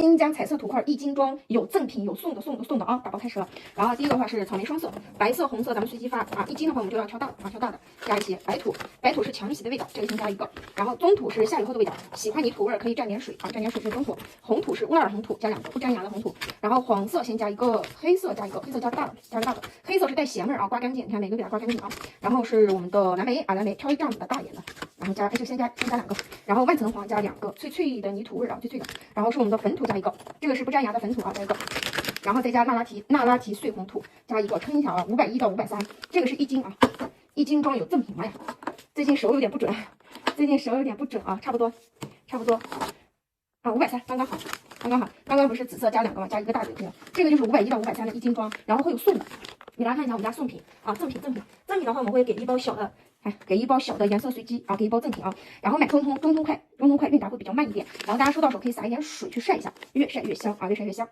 新疆彩色土块1斤装，有赠品，有送的啊！打包开始了。然后第一个的话是草莓双色，白色、红色咱们随机发啊。1斤的话我们就要挑大的，加一些白土，白土是强洗的味道，这个先加一个。然后棕土是下雨后的味道，喜欢泥土味可以蘸点水啊，蘸点水是棕土。红土是乌拉尔红土，加2个，不粘牙的红土。然后黄色先加一个，黑色加一个，黑色加个大的，黑色是带咸味啊，刮干净，你看每个给它刮干净啊。然后是我们的蓝莓啊，蓝莓挑一这样子的大一点的，然后加就先加2个，然后万层黄加2个，脆的泥土味啊，脆的。然后是我们的粉土加一个，这个是不粘牙的粉土啊，加一个。然后再加那拉提碎红土加一个，称一下啊，510到530，这个是1斤啊，1斤装有赠品。妈呀，最近手有点不准啊，差不多啊，530刚刚好，刚刚不是紫色加2个嘛，加一个大的这个就是510到530的1斤装，然后会有送的，给大家看一下我们家送品啊，赠品的话我们会给一包小的。给一包小的颜色随机啊，给一包赠品啊，然后买中通快运达会比较慢一点，然后大家收到手可以撒一点水去晒一下，越晒越香啊，越晒越香。